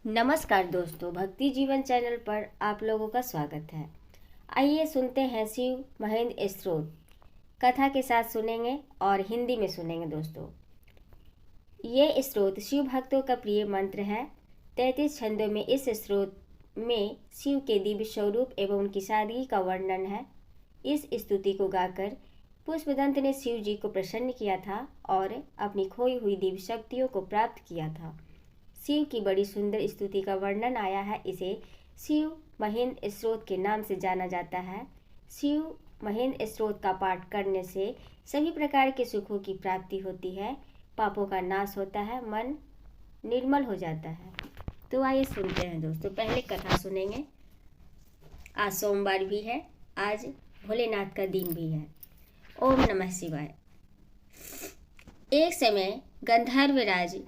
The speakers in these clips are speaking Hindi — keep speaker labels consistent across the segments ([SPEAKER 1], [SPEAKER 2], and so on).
[SPEAKER 1] नमस्कार दोस्तों, भक्ति जीवन चैनल पर आप लोगों का स्वागत है। आइए सुनते हैं शिव महेंद्र स्तोत्र। कथा के साथ सुनेंगे और हिंदी में सुनेंगे। दोस्तों, ये स्तोत्र शिव भक्तों का प्रिय मंत्र है। 33 छंदों में इस स्तोत्र में शिव के दिव्य स्वरूप एवं उनकी सादगी का वर्णन है। इस स्तुति को गाकर पुष्पदंत ने शिव जी को प्रसन्न किया था और अपनी खोई हुई दिव्य शक्तियों को प्राप्त किया था। शिव की बड़ी सुंदर स्तुति का वर्णन आया है। इसे शिव महेंद्र स्तोत्र के नाम से जाना जाता है। शिव महेंद्र स्तोत्र का पाठ करने से सभी प्रकार के सुखों की प्राप्ति होती है, पापों का नाश होता है, मन निर्मल हो जाता है। तो आइए सुनते हैं दोस्तों। पहले कथा सुनेंगे। आज सोमवार भी है, आज भोलेनाथ का दिन भी है। ओम नमः शिवाय। एक समय गंधर्वराज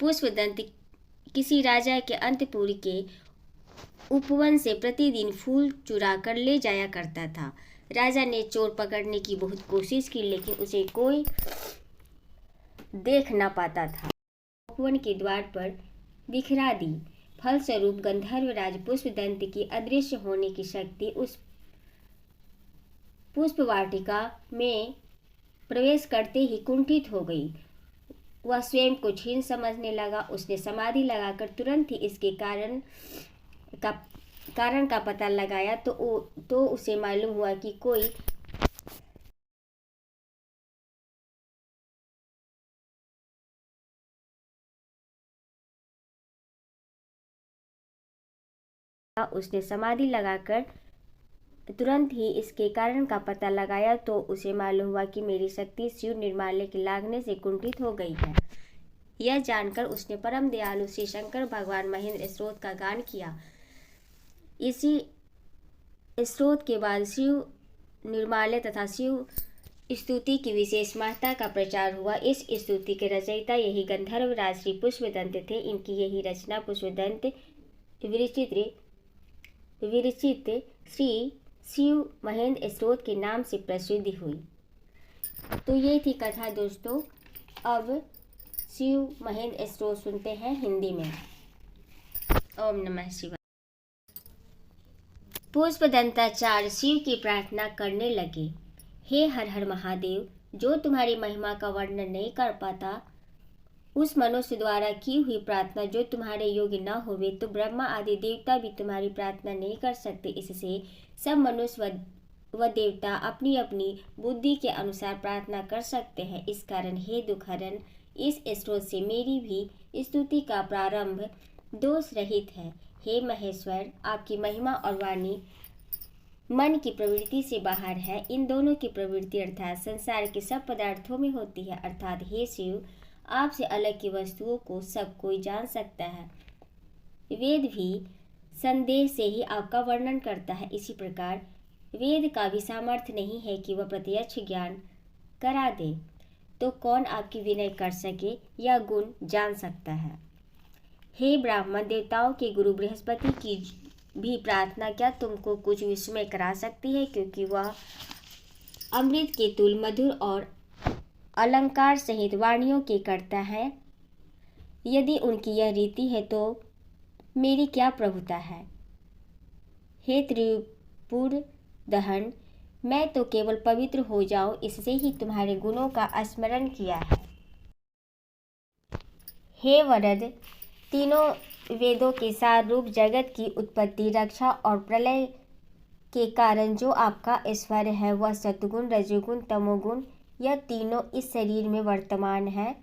[SPEAKER 1] पुष्पदंत किसी राजा के अंतपुर के उपवन से प्रतिदिन फूल चुरा कर ले जाया करता था। राजा ने चोर पकड़ने की बहुत कोशिश की, लेकिन उसे कोई देख न पाता था। उपवन के द्वार पर बिखरा दी। फलस्वरूप गंधर्वराज पुष्पदंत की अदृश्य होने की शक्ति उस पुष्पवाटिका में प्रवेश करते ही कुंठित हो गई। वह स्वयं को क्षीण समझने लगा। उसने समाधि लगाकर तुरंत ही इसके कारण का पता लगाया तो उसे मालूम हुआ कि कोई उसने समाधि लगाकर तुरंत ही इसके कारण का पता लगाया तो उसे मालूम हुआ कि मेरी शक्ति शिव निर्माल्य के लागने से कुंठित हो गई है। यह जानकर उसने परम दयालु श्री शंकर भगवान महेंद्र स्तोत्र का गान किया। इसी स्तोत्र के बाद शिव निर्माल्य तथा शिव स्तुति की विशेष महत्ता का प्रचार हुआ। इस स्तुति के रचयिता यही गंधर्वराज श्री पुष्पदंत थे। इनकी यही रचना पुष्पदंत विरचित श्री शिव महेंद्र स्तोत्र के नाम से प्रसिद्ध हुई। तो ये थी कथा दोस्तों। अब शिव महेंद्र स्तोत्र सुनते हैं हिंदी में। ओम नमः शिवाय। पुष्पदंताचार्य शिव की प्रार्थना करने लगे। हे हर हर महादेव, जो तुम्हारी महिमा का वर्णन नहीं कर पाता, उस मनुष्य द्वारा की हुई प्रार्थना जो तुम्हारे योग्य न होवे, तो ब्रह्मा आदि देवता भी तुम्हारी प्रार्थना नहीं कर सकते। इससे सब मनुष्य व देवता अपनी अपनी बुद्धि के अनुसार प्रार्थना कर सकते हैं। इस कारण हे दुखहरण, इस स्तोत्र से मेरी भी स्तुति का प्रारंभ दोष रहित है। हे महेश्वर, आपकी महिमा और वाणी मन की प्रवृत्ति से बाहर है। इन दोनों की प्रवृत्ति अर्थात संसार के सब पदार्थों में होती है। अर्थात हे शिव, आपसे अलग की वस्तुओं को सब कोई जान सकता है। वेद भी संदेह से ही आपका वर्णन करता है। इसी प्रकार वेद का भी सामर्थ्य नहीं है कि वह प्रत्यक्ष ज्ञान करा दे, तो कौन आपकी विनय कर सके या गुण जान सकता है। हे ब्राह्मण, देवताओं के गुरु बृहस्पति की भी प्रार्थना क्या तुमको कुछ विस्मय करा सकती है, क्योंकि वह अमृत के तुल मधुर और अलंकार सहित वाणियों के करता है। यदि उनकी यह रीति है तो मेरी क्या प्रभुता है। हे त्रिपुर दहन, मैं तो केवल पवित्र हो जाऊं, इससे ही तुम्हारे गुणों का स्मरण किया है। हे वरद, तीनों वेदों के सार रूप जगत की उत्पत्ति, रक्षा और प्रलय के कारण जो आपका ऐश्वर्य है, वह सतगुण, रजोगुण, तमोगुण, यह तीनों इस शरीर में वर्तमान है।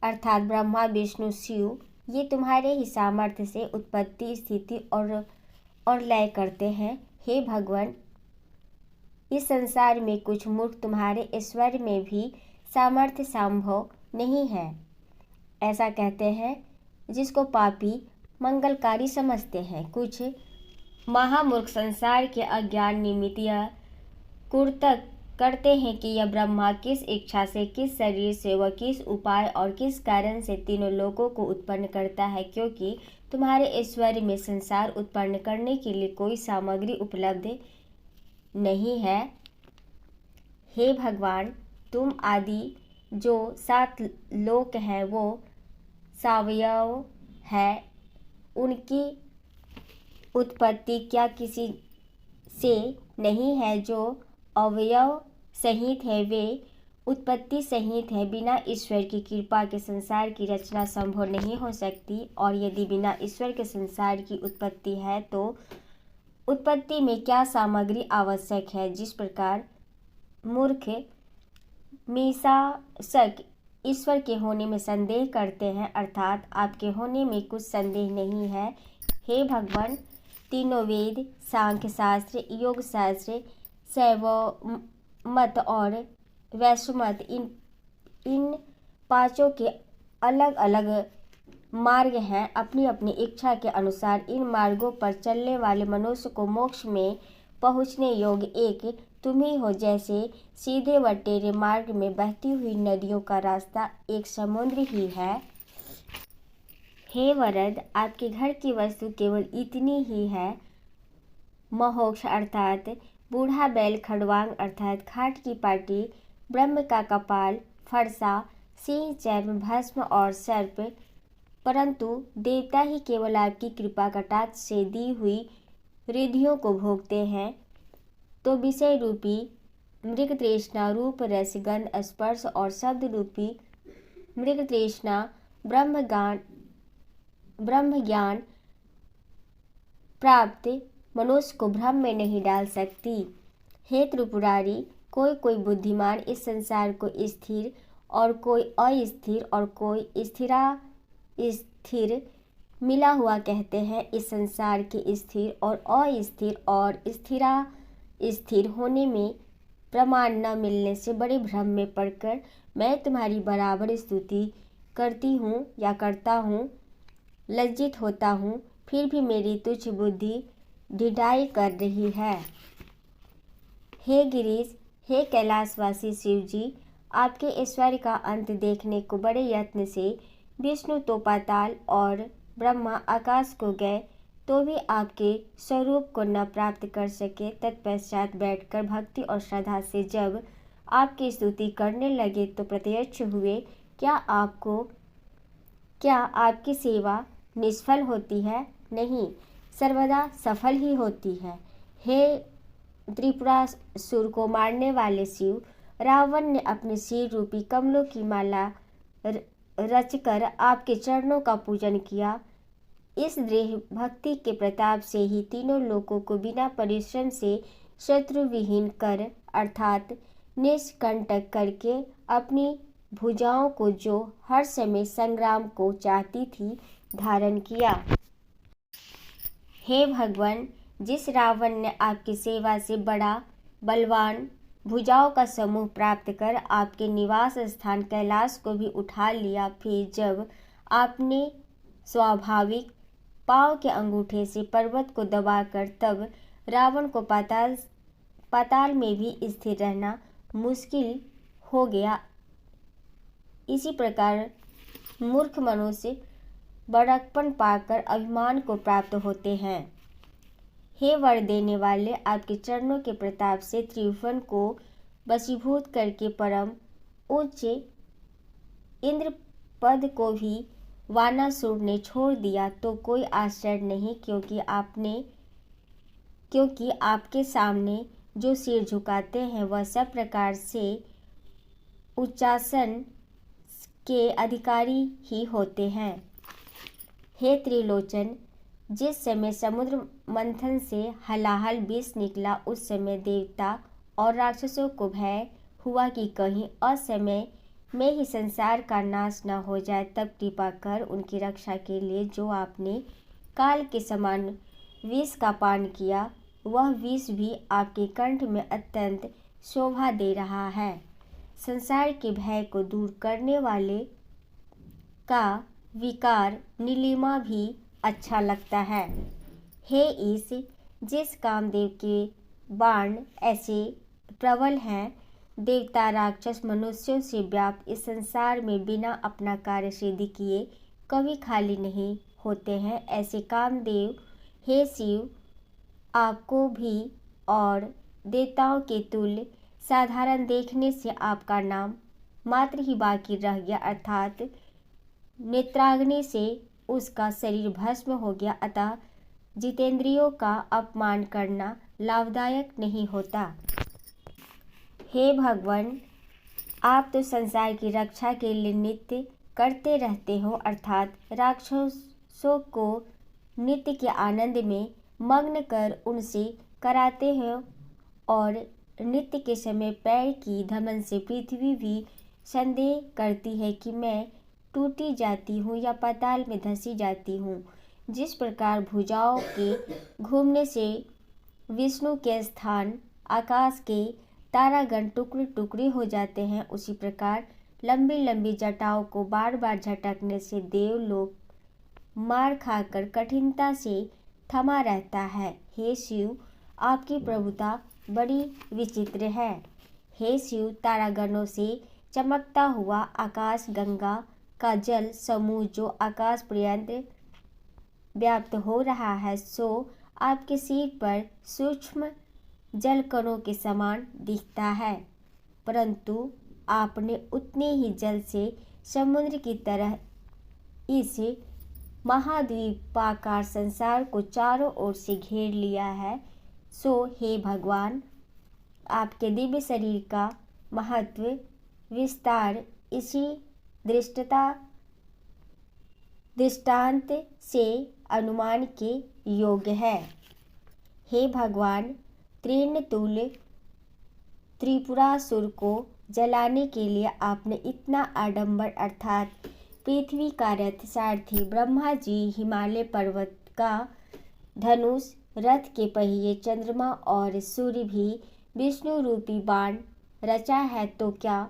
[SPEAKER 1] अर्थात ब्रह्मा, विष्णु, शिव, ये तुम्हारे ही सामर्थ्य से उत्पत्ति, स्थिति और लय करते हैं। हे भगवान, इस संसार में कुछ मूर्ख तुम्हारे ऐश्वर्य में भी सामर्थ्य संभव नहीं है, ऐसा कहते हैं, जिसको पापी मंगलकारी समझते हैं। कुछ महामूर्ख संसार के अज्ञान निमित्त यह कुर्तक करते हैं कि यह ब्रह्मा किस इच्छा से, किस शरीर से व किस उपाय और किस कारण से तीनों लोकों को उत्पन्न करता है, क्योंकि तुम्हारे ऐश्वर्य में संसार उत्पन्न करने के लिए कोई सामग्री उपलब्ध नहीं है। हे भगवान, तुम आदि जो 7 लोक हैं वो सावयव है उनकी उत्पत्ति क्या किसी से नहीं है जो अवयव सहित है, वे उत्पत्ति सहित है। बिना ईश्वर की कृपा के संसार की रचना संभव नहीं हो सकती, और यदि बिना ईश्वर के संसार की उत्पत्ति है तो उत्पत्ति में क्या सामग्री आवश्यक है। जिस प्रकार मूर्ख मीमांसक ईश्वर के होने में संदेह करते हैं, अर्थात आपके होने में कुछ संदेह नहीं है। हे भगवान, तीनों वेद, सांख्य शास्त्र, योग शास्त्र, शैव मत और वैष्णव मत, इन पांचों के अलग अलग मार्ग हैं। अपनी अपनी इच्छा के अनुसार इन मार्गों पर चलने वाले मनुष्य को मोक्ष में पहुँचने योग्य एक तुम ही हो। जैसे सीधे व टेढ़े मार्ग में बहती हुई नदियों का रास्ता एक समुद्र ही है। हे वरद, आपके घर की वस्तु केवल इतनी ही है। महोक्ष अर्थात बूढ़ा बैल, खड़वांग अर्थात खाट की पाटी, ब्रह्म का कपाल, फरसा, सिंह, चर्म, भस्म और सर्प। परंतु देवता ही केवल आपकी कृपा कटाक्ष से दी हुई रिद्धियों को भोगते हैं। तो विषय रूपी मृग तृष्णा, रूप रस गंध स्पर्श और शब्द रूपी मृग तृष्णा ब्रह्म ज्ञान प्राप्त मनुष्य को भ्रम में नहीं डाल सकती। हे त्रिपुरारी, कोई कोई बुद्धिमान इस संसार को स्थिर और कोई अस्थिर और कोई स्थिर मिला हुआ कहते हैं। इस संसार के स्थिर और अस्थिर और स्थिर होने में प्रमाण न मिलने से बड़े भ्रम में पड़कर मैं तुम्हारी बराबर स्तुति करती हूँ या करता हूँ, लज्जित होता हूँ, फिर भी मेरी तुच्छ बुद्धि ढिठाई कर रही है। हे गिरीश, हे कैलाशवासी शिव जी, आपके ऐश्वर्य का अंत देखने को बड़े यत्न से विष्णु तो पाताल और ब्रह्मा आकाश को गए, तो भी आपके स्वरूप को न प्राप्त कर सके। तत्पश्चात बैठकर भक्ति और श्रद्धा से जब आपकी स्तुति करने लगे तो प्रत्यक्ष हुए। क्या आपकी सेवा निष्फल होती है? नहीं, सर्वदा सफल ही होती है। हे त्रिपुरासुर को मारने वाले शिव, रावण ने अपने सिर रूपी कमलों की माला रचकर आपके चरणों का पूजन किया। इस दृढ़ भक्ति के प्रताप से ही तीनों लोकों को बिना परिश्रम से शत्रु विहीन कर, अर्थात निष्कंटक करके अपनी भुजाओं को, जो हर समय संग्राम को चाहती थी, धारण किया। हे भगवान, जिस रावण ने आपकी सेवा से बड़ा बलवान भुजाओं का समूह प्राप्त कर आपके निवास स्थान कैलाश को भी उठा लिया, फिर जब आपने स्वाभाविक पांव के अंगूठे से पर्वत को दबाकर तब रावण को पाताल में भी स्थिर रहना मुश्किल हो गया, इसी प्रकार मूर्ख मनुष्य बड़कपन पाकर अभिमान को प्राप्त होते हैं। हे वर देने वाले, आपके चरणों के प्रताप से त्रिभुवन को वशीभूत करके परम उच्च इंद्र पद को भी वानासुर ने छोड़ दिया, तो कोई आश्चर्य नहीं, क्योंकि आपके सामने जो सिर झुकाते हैं वह सब प्रकार से उच्चासन के अधिकारी ही होते हैं। हे त्रिलोचन, जिस समय समुद्र मंथन से हलाहल विष निकला, उस समय देवता और राक्षसों को भय हुआ कि कहीं असमय में ही संसार का नाश न हो जाए। तब कृपा कर उनकी रक्षा के लिए जो आपने काल के समान विष का पान किया, वह विष भी आपके कंठ में अत्यंत शोभा दे रहा है। संसार के भय को दूर करने वाले का विकार नीलिमा भी अच्छा लगता है। हे ईश, जिस कामदेव के बाण ऐसे प्रबल हैं, देवता राक्षस मनुष्यों से व्याप्त इस संसार में बिना अपना कार्य सिद्ध किए कभी खाली नहीं होते हैं, ऐसे कामदेव हे शिव, आपको भी और देवताओं के तुल्य साधारण देखने से आपका नाम मात्र ही बाकी रह गया, अर्थात नेत्राग्नि से उसका शरीर भस्म हो गया। अतः जितेंद्रियों का अपमान करना लाभदायक नहीं होता। हे भगवान, आप तो संसार की रक्षा के लिए नित्य करते रहते हो, अर्थात राक्षसों को नित्य के आनंद में मग्न कर उनसे कराते हो, और नित्य के समय पैर की धमन से पृथ्वी भी संदेह करती है कि मैं टूटी जाती हूँ या पाताल में धंसी जाती हूँ। जिस प्रकार भुजाओं के घूमने से विष्णु के स्थान आकाश के तारागण टुकड़े टुकड़े हो जाते हैं, उसी प्रकार लंबी लंबी जटाओं को बार बार झटकने से देवलोक मार खाकर कठिनता से थमा रहता है। हे शिव, आपकी प्रभुता बड़ी विचित्र है। हे शिव, तारागणों से चमकता हुआ आकाश गंगा का जल समूह जो आकाश पर्यंत व्याप्त हो रहा है, सो आपके सिर पर सूक्ष्म जलकणों के समान दिखता है, परंतु आपने उतने ही जल से समुद्र की तरह इस महाद्वीपाकार संसार को चारों ओर से घेर लिया है। सो हे भगवान, आपके दिव्य शरीर का महत्व विस्तार इसी दृष्टांत से अनुमान के योग्य है। हे भगवान, तृणतुल त्रिपुरासुर को जलाने के लिए आपने इतना आडंबर, अर्थात पृथ्वी का रथ सारथी ब्रह्मा जी, हिमालय पर्वत का धनुष, रथ के पहिए, चंद्रमा और सूर्य भी विष्णु रूपी बाण रचा है, तो क्या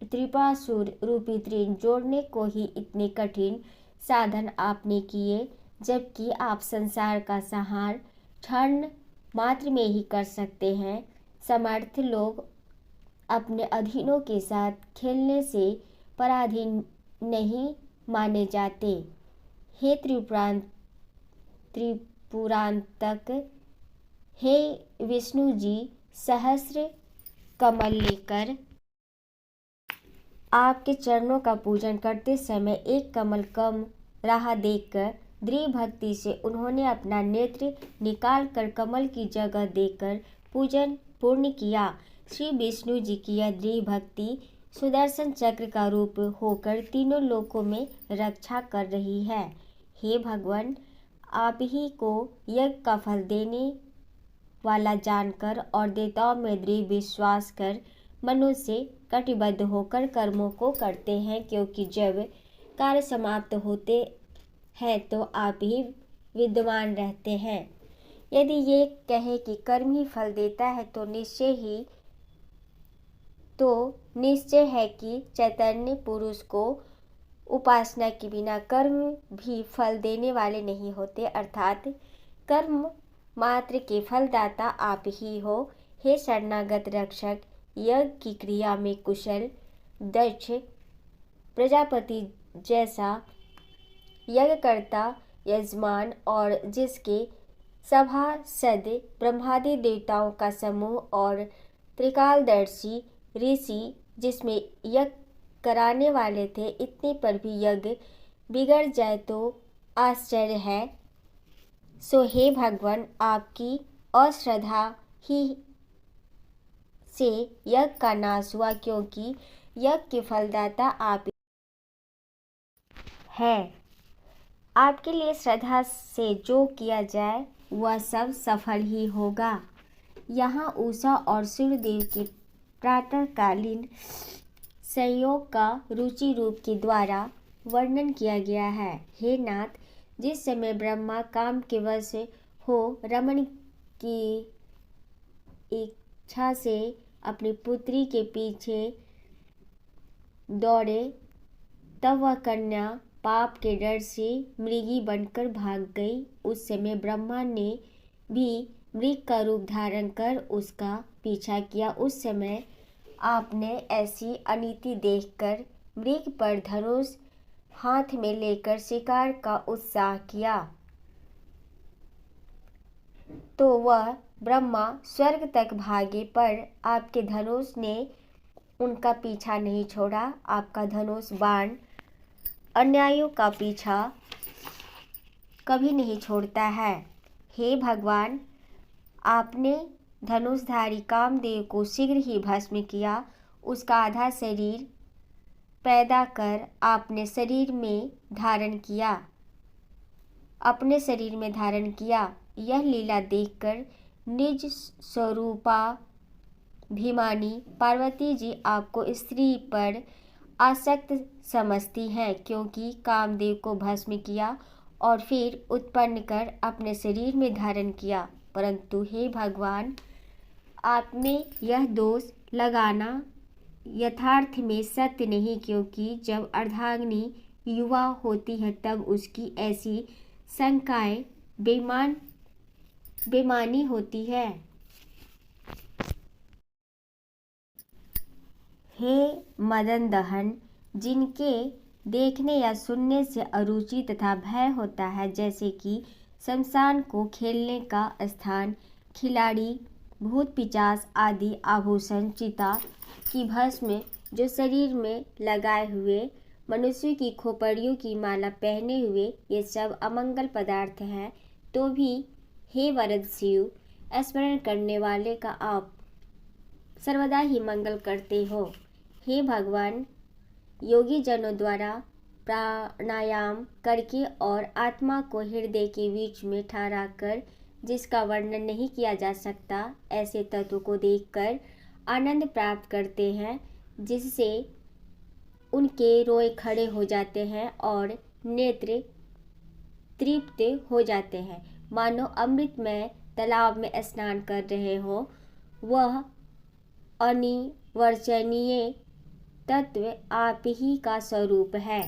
[SPEAKER 1] त्रिपुरासुर रूपी तृण जोड़ने को ही इतने कठिन साधन आपने किए, जबकि आप संसार का संहार क्षण मात्र में ही कर सकते हैं। समर्थ लोग अपने अधीनों के साथ खेलने से पराधीन नहीं माने जाते। हे त्रिपुरांतक, हे विष्णु जी, सहस्र कमल लेकर आपके चरणों का पूजन करते समय एक कमल कम रहा देखकर दृढ़ भक्ति से उन्होंने अपना नेत्र निकालकर कमल की जगह देकर पूजन पूर्ण किया। श्री विष्णु जी की यह दृढ़ भक्ति सुदर्शन चक्र का रूप होकर तीनों लोकों में रक्षा कर रही है। हे भगवान, आप ही को यज्ञ का फल देने वाला जानकर और देवताओं में दृढ़ विश्वास कर मनुष्य कटिबद्ध होकर कर्मों को करते हैं, क्योंकि जब कार्य समाप्त होते हैं तो आप ही विद्यमान रहते हैं। यदि ये कहे कि कर्म ही फल देता है तो निश्चय है कि चैतन्य पुरुष को उपासना के बिना कर्म भी फल देने वाले नहीं होते, अर्थात कर्म मात्र के फलदाता आप ही हो। हे शरणागत रक्षक, यज्ञ की क्रिया में कुशल दक्ष प्रजापति जैसा यज्ञकर्ता यजमान और जिसके सभासद ब्रह्मादि देवताओं का समूह और त्रिकालदर्शी ऋषि जिसमें यज्ञ कराने वाले थे, इतने पर भी यज्ञ बिगड़ जाए तो आश्चर्य है। सो हे भगवान, आपकी अश्रद्धा ही से यज्ञ का नाश हुआ, क्योंकि यज्ञ के फलदाता आप हैं। आपके लिए श्रद्धा से जो किया जाए वह सब सफल ही होगा। यहाँ उषा और सूर्यदेव के प्रातःकालीन संयोग का रुचि रूप के द्वारा वर्णन किया गया है। हे नाथ, जिस समय ब्रह्मा काम के वश हो रमण की इच्छा से अपनी पुत्री के पीछे दौड़े, तब वह कन्या पाप के डर से मृगी बनकर भाग गई। उस समय ब्रह्मा ने भी मृग का रूप धारण कर उसका पीछा किया। उस समय आपने ऐसी अनीति देखकर मृग पर धनुष हाथ में लेकर शिकार का उत्साह किया, तो वह ब्रह्मा स्वर्ग तक भागे, पर आपके धनुष ने उनका पीछा नहीं छोड़ा। आपका धनुष बाण अन्यायों का पीछा कभी नहीं छोड़ता है। हे भगवान, आपने धनुषधारी कामदेव को शीघ्र ही भस्म किया। उसका आधा शरीर पैदा कर आपने शरीर में धारण किया, अपने शरीर में धारण किया। यह लीला देखकर निज स्वरूपा भीमानी पार्वती जी आपको स्त्री पर आसक्त समझती हैं, क्योंकि कामदेव को भस्म किया और फिर उत्पन्न कर अपने शरीर में धारण किया। परंतु हे भगवान, आप में यह दोष लगाना यथार्थ में सत्य नहीं, क्योंकि जब अर्धांगिनी युवा होती है तब उसकी ऐसी शंकाएं बेमानी होती है। हे मदन दहन, जिनके देखने या सुनने से अरुचि तथा भय होता है, जैसे कि शमशान को खेलने का स्थान, खिलाड़ी, भूत पिशाच आदि आभूषण, चिता की भस्म जो शरीर में लगाए हुए, मनुष्य की खोपड़ियों की माला पहने हुए, ये सब अमंगल पदार्थ हैं। तो भी हे वरद शिव, स्मरण करने वाले का आप सर्वदा ही मंगल करते हो। हे भगवान, योगी जनों द्वारा प्राणायाम करके और आत्मा को हृदय के बीच में ठहरा कर, जिसका वर्णन नहीं किया जा सकता, ऐसे तत्व को देखकर आनंद प्राप्त करते हैं, जिससे उनके रोए खड़े हो जाते हैं और नेत्र तृप्त हो जाते हैं, मानो अमृतमय तालाब में स्नान कर रहे हो। वह अनिर्वचनीय तत्व आप ही का स्वरूप है।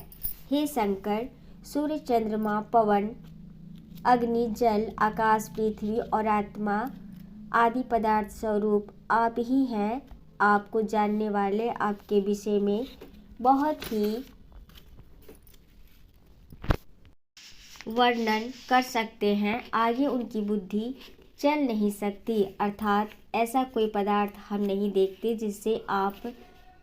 [SPEAKER 1] हे शंकर, सूर्य, चंद्रमा, पवन, अग्नि, जल, आकाश, पृथ्वी और आत्मा आदि पदार्थ स्वरूप आप ही हैं। आपको जानने वाले आपके विषय में बहुत ही वर्णन कर सकते हैं, आगे उनकी बुद्धि चल नहीं सकती। अर्थात ऐसा कोई पदार्थ हम नहीं देखते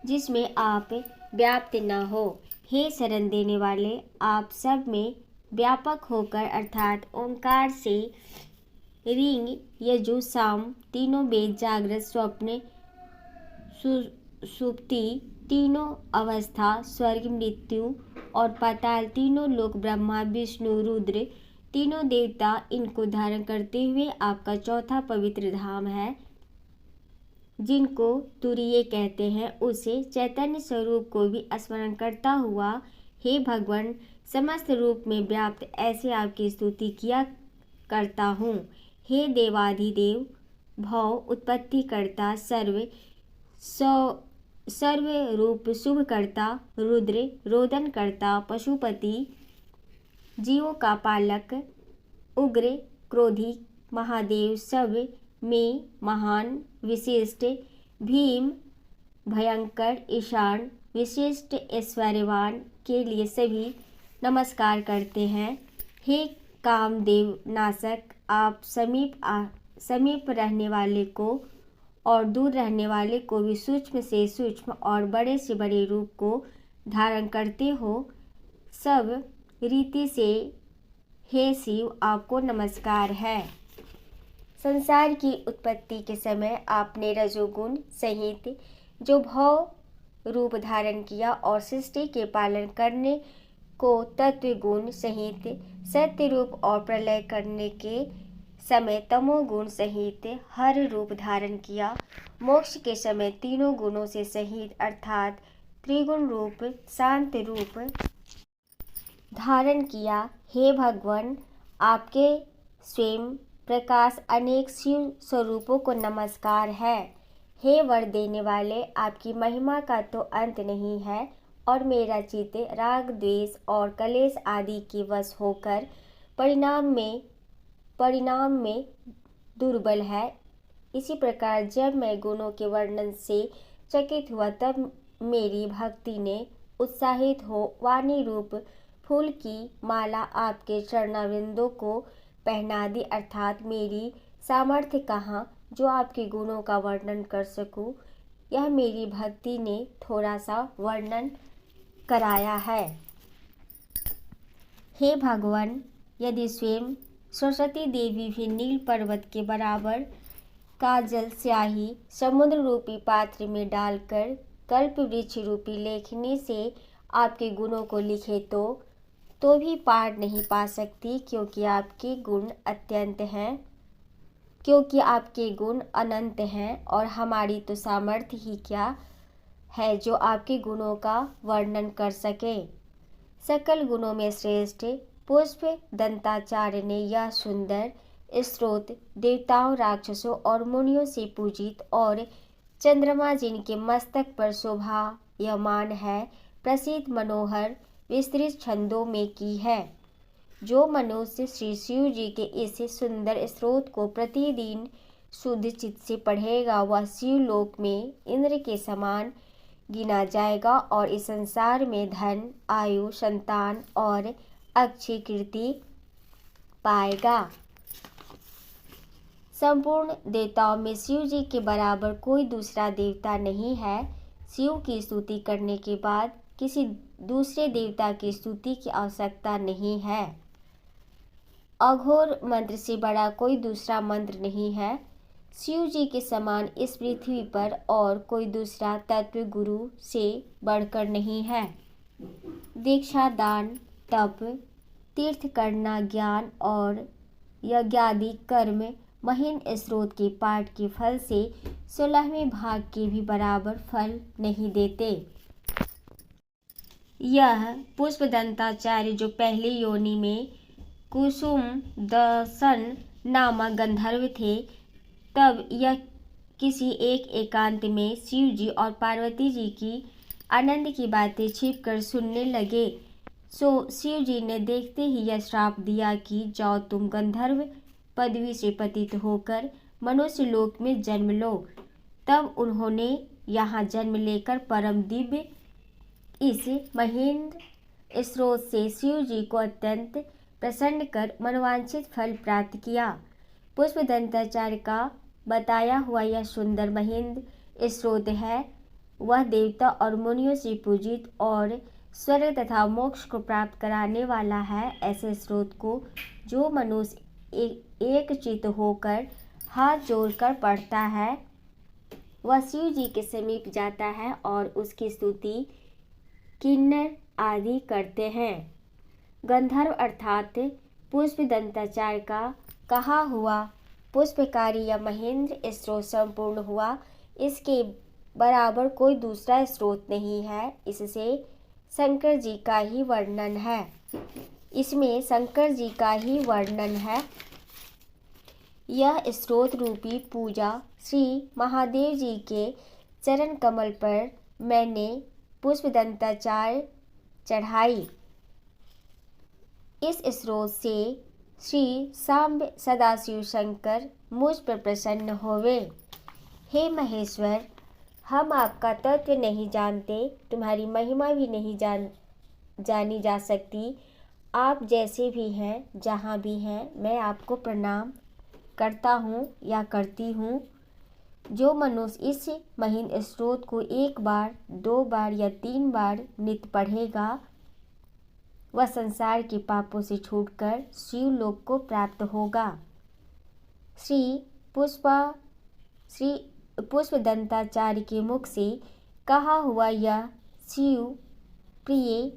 [SPEAKER 1] जिसमें आप व्याप्त न हो। हे शरण देने वाले, आप सब में व्यापक होकर, अर्थात ओंकार से ऋग, यजु, साम तीनों वेद, जागृत, स्वप्न, सुषुप्ति तीनों अवस्था, स्वर्ग, मृत्यु और पाताल तीनों लोक, ब्रह्मा, विष्णु, रुद्र तीनों देवता, इनको धारण करते हुए आपका चौथा पवित्र धाम है, जिनको तुरीय कहते हैं, उसे चैतन्य स्वरूप को भी स्मरण करता हुआ, हे भगवान, समस्त रूप में व्याप्त ऐसे आपकी स्तुति किया करता हूँ। हे देवाधिदेव, भव उत्पत्ति करता, सर्व रूप शुभ करता, रुद्र, रोदन करता, पशुपति, जीवों का पालक, उग्र क्रोधी महादेव, सब में महान, विशिष्ट, भीम, भयंकर, ईशान, विशिष्ट, ऐश्वर्यवान के लिए सभी नमस्कार करते हैं। हे कामदेव नाशक, आप समीप रहने वाले को और दूर रहने वाले को भी सूक्ष्म से सूक्ष्म और बड़े से बड़े रूप को धारण करते हो। सब रीति से हे शिव, आपको नमस्कार है। संसार की उत्पत्ति के समय आपने रजोगुण सहित जो भव रूप धारण किया और सृष्टि के पालन करने को तत्व गुण सहित सत्य रूप और प्रलय करने के समय तमोगुण सहित हर रूप धारण किया। मोक्ष के समय तीनों गुणों से सहित, अर्थात त्रिगुण रूप शांत रूप धारण किया। हे भगवान, आपके स्वयं प्रकाश अनेक शिव स्वरूपों को नमस्कार है। हे वर देने वाले, आपकी महिमा का तो अंत नहीं है और मेरा चित्त राग, द्वेष और कलेश आदि के वश होकर परिणाम में दुर्बल है। इसी प्रकार जब मैं गुणों के वर्णन से चकित हुआ, तब मेरी भक्ति ने उत्साहित हो वाणी रूप फूल की माला आपके चरणाविंदों को पहना दी। अर्थात मेरी सामर्थ्य कहाँ जो आपके गुणों का वर्णन कर सकूं। यह मेरी भक्ति ने थोड़ा सा वर्णन कराया है। हे भगवान, यदि स्वयं सरस्वती देवी भी नील पर्वत के बराबर काजल स्याही समुद्र रूपी पात्र में डालकर कल्प वृक्ष रूपी लेखनी से आपके गुणों को लिखे तो भी पार नहीं पा सकती, क्योंकि आपके गुण अनंत हैं। और हमारी तो सामर्थ्य ही क्या है जो आपके गुणों का वर्णन कर सके। सकल गुणों में श्रेष्ठ पुष्प दंताचार्य ने यह सुंदर स्तोत्र देवताओं, राक्षसों और मुनियों से पूजित और चंद्रमा जिनके मस्तक पर शोभायमान है, प्रसिद्ध मनोहर विस्तृत छंदों में की है। जो मनुष्य श्री शिव जी के इस सुंदर स्तोत्र को प्रतिदिन शुद्ध चित्त से पढ़ेगा, वह शिवलोक में इंद्र के समान गिना जाएगा और इस संसार में धन, आयु, संतान और अच्छी कीर्ति पाएगा। संपूर्ण देवताओं में शिव जी के बराबर कोई दूसरा देवता नहीं है। शिव की स्तुति करने के बाद किसी दूसरे देवता की स्तुति की आवश्यकता नहीं है। अघोर मंत्र से बड़ा कोई दूसरा मंत्र नहीं है। शिव जी के समान इस पृथ्वी पर और कोई दूसरा तत्व गुरु से बढ़कर नहीं है। दीक्षा, दान, तप, तीर्थ करना, ज्ञान और यज्ञादि कर्म महीन स्रोत के पाठ के फल से 16वें भाग के भी बराबर फल नहीं देते। यह पुष्पदंताचार्य जो पहली योनि में कुसुम दसन नामक गंधर्व थे, तब यह किसी एक एकांत में शिव जी और पार्वती जी की आनंद की बातें छिपकर सुनने लगे। सो शिव जी ने देखते ही यह श्राप दिया कि जाओ तुम गंधर्व पदवी से पतित होकर मनुष्य लोक में जन्म लो। तब उन्होंने यहाँ जन्म लेकर परम दिव्य इस महेंद्र स्रोत से शिव जी को अत्यंत प्रसन्न कर मनोवांछित फल प्राप्त किया। पुष्पदंताचार्य का बताया हुआ यह सुंदर महेंद्र स्रोत है, वह देवता और मुनियों से पूजित और स्वर्ग तथा मोक्ष को प्राप्त कराने वाला है। ऐसे स्रोत को जो मनुष्य एक चित्त होकर हाथ जोड़कर पढ़ता है, वह शिव जी के समीप जाता है और उसकी स्तुति किन्नर आदि करते हैं। गंधर्व अर्थात पुष्पदंताचार्य का कहा हुआ पुष्पकारी या महेंद्र स्रोत संपूर्ण हुआ। इसके बराबर कोई दूसरा स्रोत नहीं है। इसमें शंकर जी का ही वर्णन है। यह स्रोत रूपी पूजा श्री महादेव जी के चरण कमल पर मैंने पुष्पदंताचार्य चढ़ाई। इस स्रोत से श्री सांब सदाशिव शंकर मुझ पर प्रसन्न होवे। हे महेश्वर, हम आपका तत्व नहीं जानते, तुम्हारी महिमा भी नहीं जानी जा सकती। आप जैसे भी हैं, जहाँ भी हैं, मैं आपको प्रणाम करता हूँ या करती हूँ। जो मनुष्य इस महीन स्रोत को 1 बार, 2 बार या 3 बार नित्य पढ़ेगा, वह संसार के पापों से छूटकर शिवलोक को प्राप्त होगा। श्री पुष्पदंताचार्य के मुख से कहा हुआ यह शिव प्रिय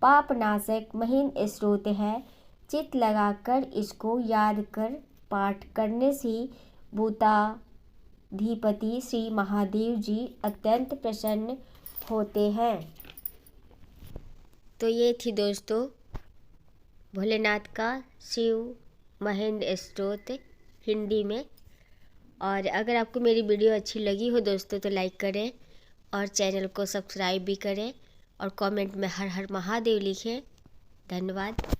[SPEAKER 1] पापनाशक महीन स्रोत है। चित्त लगाकर इसको याद कर पाठ करने से भूताधिपति श्री महादेव जी अत्यंत प्रसन्न होते हैं। तो ये थी दोस्तों भोलेनाथ का शिव महेंद्र स्तोत्र हिंदी में। और अगर आपको मेरी वीडियो अच्छी लगी हो दोस्तों तो लाइक करें और चैनल को सब्सक्राइब भी करें और कमेंट में हर हर महादेव लिखें। धन्यवाद।